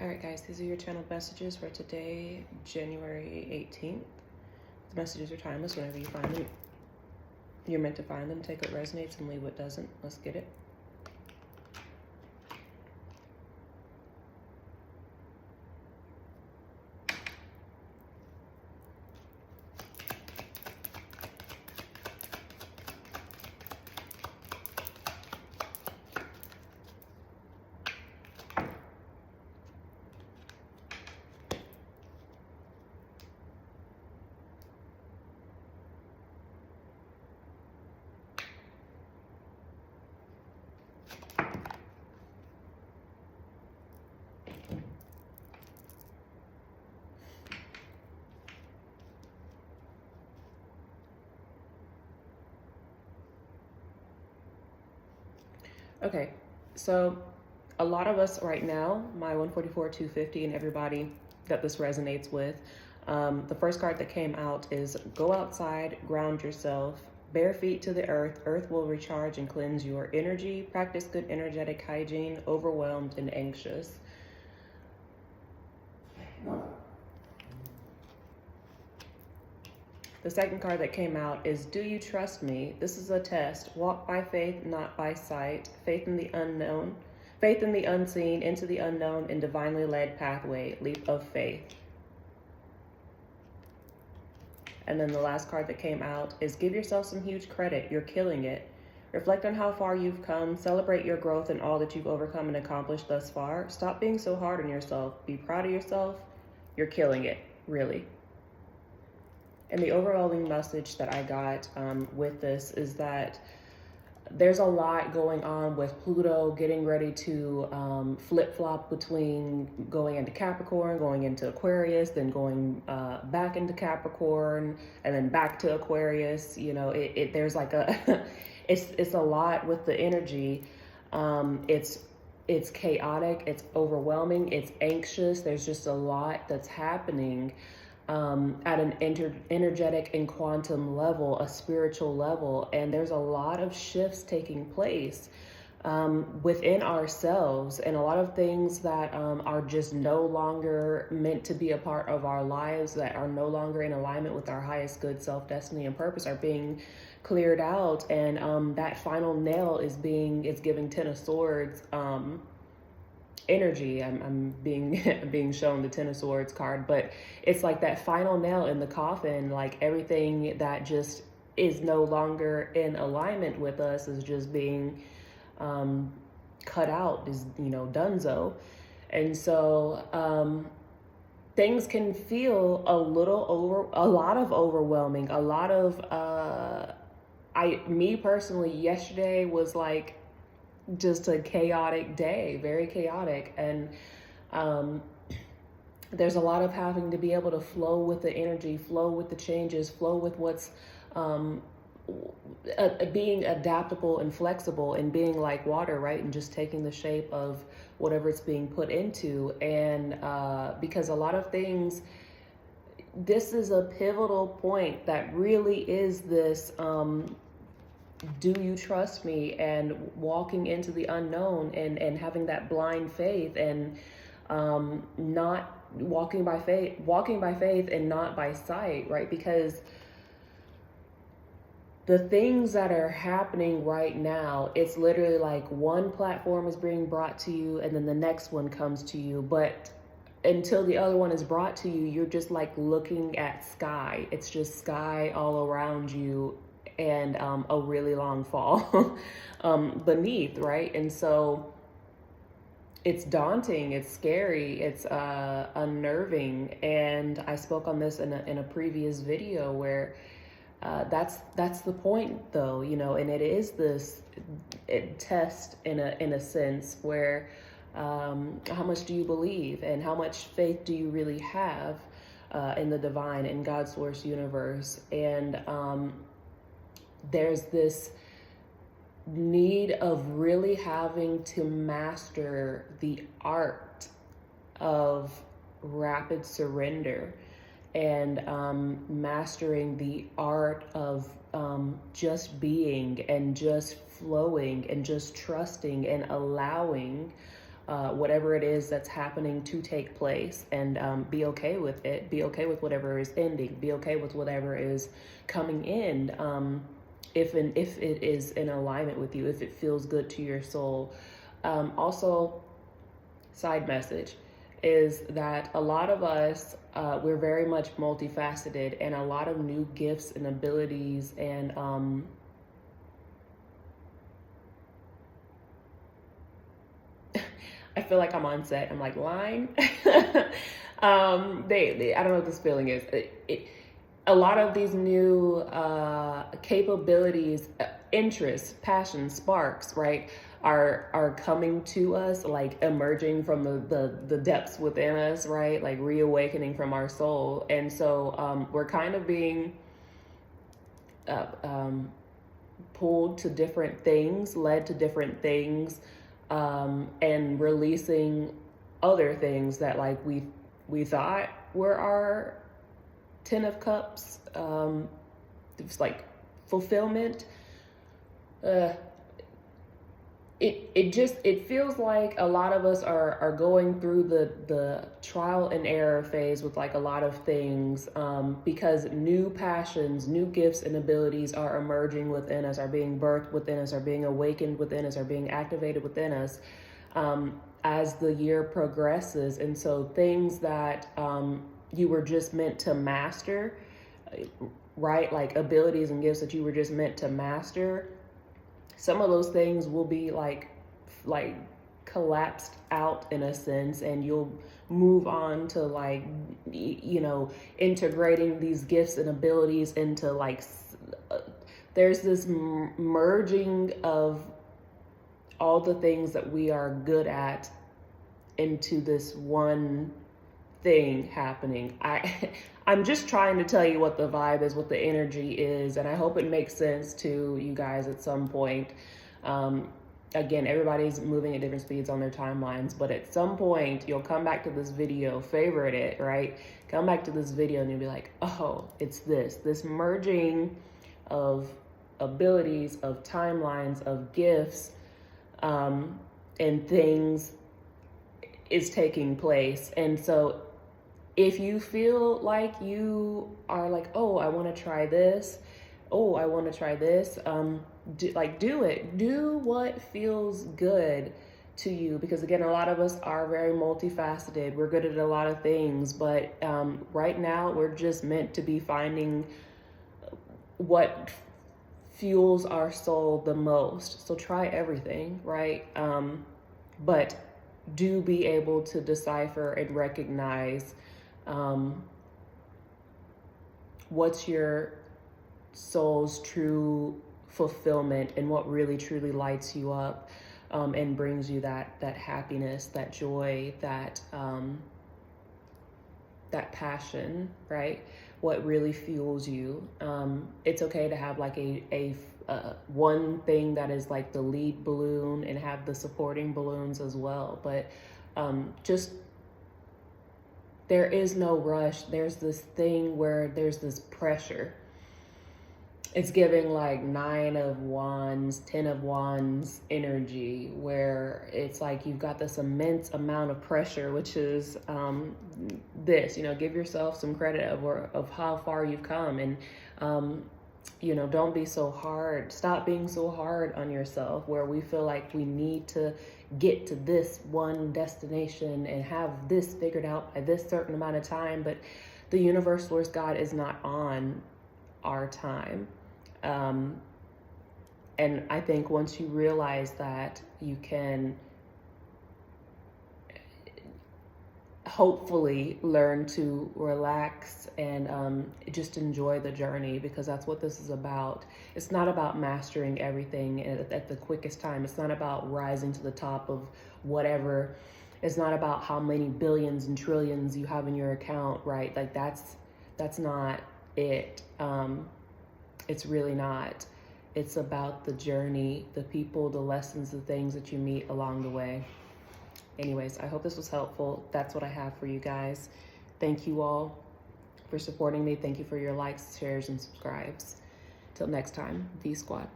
All right, guys, these are your channeled messages for today, January 18th. The messages are timeless. Whenever you find them, you're meant to find them. Take what resonates and leave what doesn't. Let's get it. Okay, so a lot of us right now, my 144, 250, and everybody that this resonates with, the first card that came out is go outside, ground yourself, bare feet to the earth. Earth will recharge and cleanse your energy. Practice good energetic hygiene, overwhelmed and anxious. The second card that came out is do you trust me? This is a test. Walk by faith, not by sight. Faith in the unknown. Faith in the unseen, into the unknown, and divinely led pathway. Leap of faith. And then the last card that came out is give yourself some huge credit. You're killing it. Reflect on how far you've come. Celebrate your growth and all that you've overcome and accomplished thus far. Stop being so hard on yourself. Be proud of yourself. You're killing it, really. And the overwhelming message that I got with this is that there's a lot going on with Pluto getting ready to flip-flop between going into Capricorn, going into Aquarius, then going back into Capricorn, and then back to Aquarius. You know, there's like a, it's a lot with the energy. It's chaotic, it's overwhelming, it's anxious. There's just a lot that's happening at an energetic and quantum level, a spiritual level. And there's a lot of shifts taking place within ourselves, and a lot of things that are just no longer meant to be a part of our lives, that are no longer in alignment with our highest good, self, destiny, and purpose, are being cleared out. And that final nail is giving Ten of Swords energy. I'm being shown the Ten of Swords card, but it's like that final nail in the coffin. Like everything that just is no longer in alignment with us is just being cut out, is, you know, donezo. And so things can feel a lot of overwhelming, a lot of me personally, yesterday was like just a chaotic day, very chaotic. And there's a lot of having to be able to flow with the energy, flow with the changes, flow with what's being adaptable and flexible, and being like water, right? And just taking the shape of whatever it's being put into. And because a lot of things, this is a pivotal point that really is this do you trust me, and walking into the unknown, and having that blind faith, and not walking by faith and not by sight, right? Because the things that are happening right now, it's literally like one platform is being brought to you and then the next one comes to you, but until the other one is brought to you, you're just like looking at sky. It's just sky all around you, and a really long fall beneath, right? And so it's daunting, it's scary, it's unnerving. And I spoke on this in a previous video where that's the point, though, you know. And it is this test in a sense where how much do you believe, and how much faith do you really have in the divine, in God's source universe? And there's this need of really having to master the art of rapid surrender, and mastering the art of just being and just flowing and just trusting and allowing whatever it is that's happening to take place, and be okay with it. Be okay with whatever is ending. Be okay with whatever is coming in. If it is in alignment with you, if it feels good to your soul. Also, side message is that a lot of us, we're very much multifaceted, and a lot of new gifts and abilities and I feel like I'm on set. I'm like lying. I don't know what this feeling is. A lot of these new capabilities, interests, passions, sparks, right, are coming to us, like emerging from the depths within us, right, like reawakening from our soul. And so we're kind of being pulled to different things, led to different things, and releasing other things that like we thought were our 10 of cups. It's like fulfillment. It feels like a lot of us are going through the trial and error phase with like a lot of things, because new passions, new gifts and abilities are emerging within us, are being birthed within us, are being awakened within us, are being activated within us, as the year progresses. And so things that you were just meant to master, right? Like abilities and gifts that you were just meant to master, some of those things will be like collapsed out in a sense, and you'll move on to like, integrating these gifts and abilities into like, there's this merging of all the things that we are good at into this one thing happening. I'm just trying to tell you what the vibe is, what the energy is, and I hope it makes sense to you guys at some point. Again, everybody's moving at different speeds on their timelines, but at some point you'll come back to this video, favorite it, right? Come back to this video and you'll be like, oh, it's this merging of abilities, of timelines, of gifts, and things is taking place. And so if you feel like you are like, oh, I want to try this. Oh, I want to try this. Do it. Do what feels good to you. Because again, a lot of us are very multifaceted. We're good at a lot of things, but right now we're just meant to be finding what fuels our soul the most. So try everything, right? But do be able to decipher and recognize what's your soul's true fulfillment and what really truly lights you up, and brings you that happiness, that joy, that passion, right? What really fuels you. It's okay to have like a one thing that is like the lead balloon and have the supporting balloons as well. But just, there is no rush. There's this thing where there's this pressure. It's giving like 9 of Wands, 10 of Wands energy, where it's like you've got this immense amount of pressure, which is this, give yourself some credit of how far you've come. And, don't be so hard. Stop being so hard on yourself, where we feel like we need to get to this one destination and have this figured out by this certain amount of time. But the universe, Source, God is not on our time. And I think once you realize that, you can hopefully learn to relax and just enjoy the journey, because that's what this is about. It's not about mastering everything at the quickest time. It's not about rising to the top of whatever. It's not about how many billions and trillions you have in your account, right? Like that's not it. It's really not. It's about the journey, the people, the lessons, the things that you meet along the way. Anyways, I hope this was helpful. That's what I have for you guys. Thank you all for supporting me. Thank you for your likes, shares, and subscribes. Till next time, V Squad.